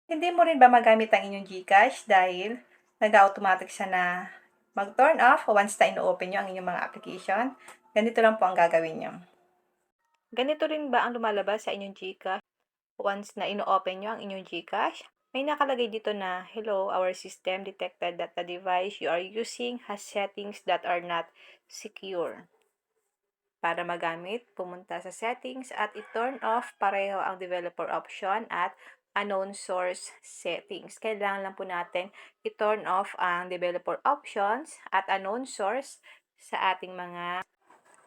Hindi mo rin ba magamit ang inyong GCash dahil nag-automatic siya na mag-turn off once na ino-open nyo ang inyong mga application? Ganito lang po ang gagawin nyo. Ganito rin ba ang lumalabas sa inyong GCash once na ino-open nyo ang inyong GCash? May nakalagay dito na, "Hello, our system detected that the device you are using has settings that are not secure." Para magamit, pumunta sa settings at i-turn off pareho ang developer option at unknown source settings. Kailangan lang po natin i-turn off ang developer options at unknown source sa ating mga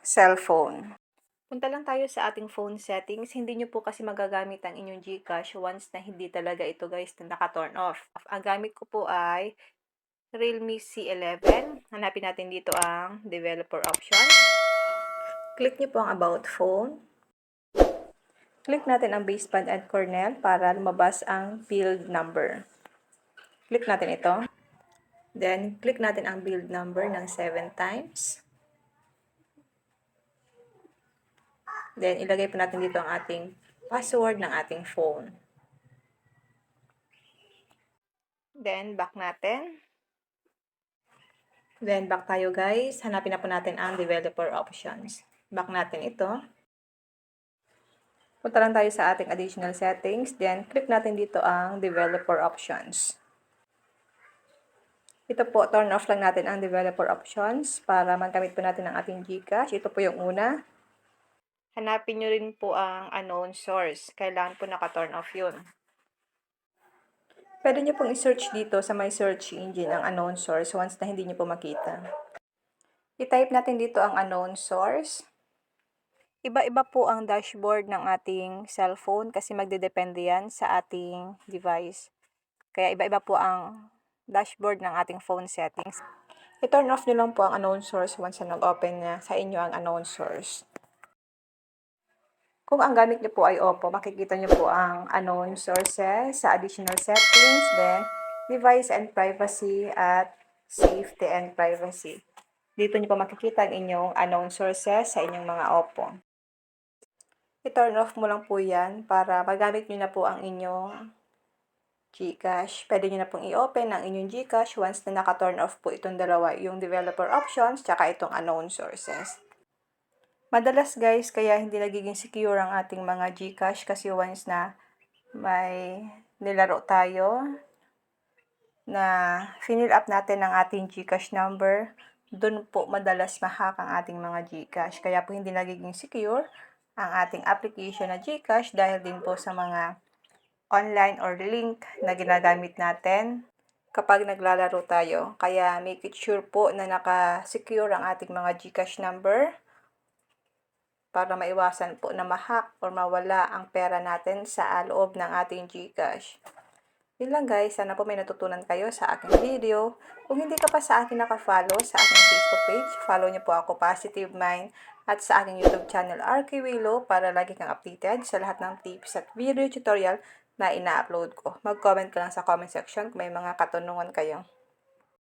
cellphone. Punta lang tayo sa ating phone settings. Hindi nyo po kasi magagamit ang inyong GCash once na hindi talaga ito guys na naka-turn off. Ang gamit ko po ay Realme C11. Hanapin natin dito ang developer option. Click nyo po ang About Phone. Click natin ang baseband at kernel para lumabas ang build number. Click natin ito. Then, click natin ang build number ng 7 times. Then, ilagay po natin dito ang ating password ng ating phone. Then, back natin. Then, back tayo guys. Hanapin na po natin ang developer options. Back natin ito. Punta lang tayo sa ating additional settings. Then, click natin dito ang developer options. Ito po, turn off lang natin ang developer options para magamit po natin ang ating GCash. Ito po yung una. Hanapin nyo rin po ang unknown source. Kailangan po naka-turn off yun. Pwede nyo pong i-search dito sa my search engine ang unknown source once na hindi nyo po makita. I-type natin dito ang unknown source. Iba-iba po ang dashboard ng ating cellphone kasi magdedepende yan sa ating device. Kaya iba-iba po ang dashboard ng ating phone settings. I-turn off nyo lang po ang unknown source once na nag-open na sa inyo ang unknown source. Kung ang gamit nyo po ay Oppo, makikita nyo po ang unknown sources sa additional settings, then device and privacy at safety and privacy. Dito nyo po makikita ang inyong unknown sources sa inyong mga Oppo. I-turn off mo lang po yan para magamit nyo na po ang inyong GCash. Pwede nyo na pong i-open ang inyong GCash once na naka-turn off po itong dalawa, yung developer options, tsaka itong unknown sources. Madalas guys, kaya hindi nagiging secure ang ating mga GCash kasi once na may nilaro tayo na fill up natin ang ating GCash number, dun po madalas ma-hack ang ating mga GCash. Kaya po hindi nagiging secure ang ating application na GCash dahil din po sa mga online or link na ginagamit natin kapag naglalaro tayo. Kaya make it sure po na naka-secure ang ating mga GCash number para maiwasan po na ma-hack or mawala ang pera natin sa loob ng ating GCash. Yun lang guys, sana po may natutunan kayo sa aking video. Kung hindi ka pa sa akin naka-follow sa aking Facebook page, follow niyo po ako, Positive Mind, at sa aking YouTube channel, RK Willow, para lagi kang updated sa lahat ng tips at video tutorial na ina-upload ko. Mag-comment ka lang sa comment section kung may mga katanungan kayo.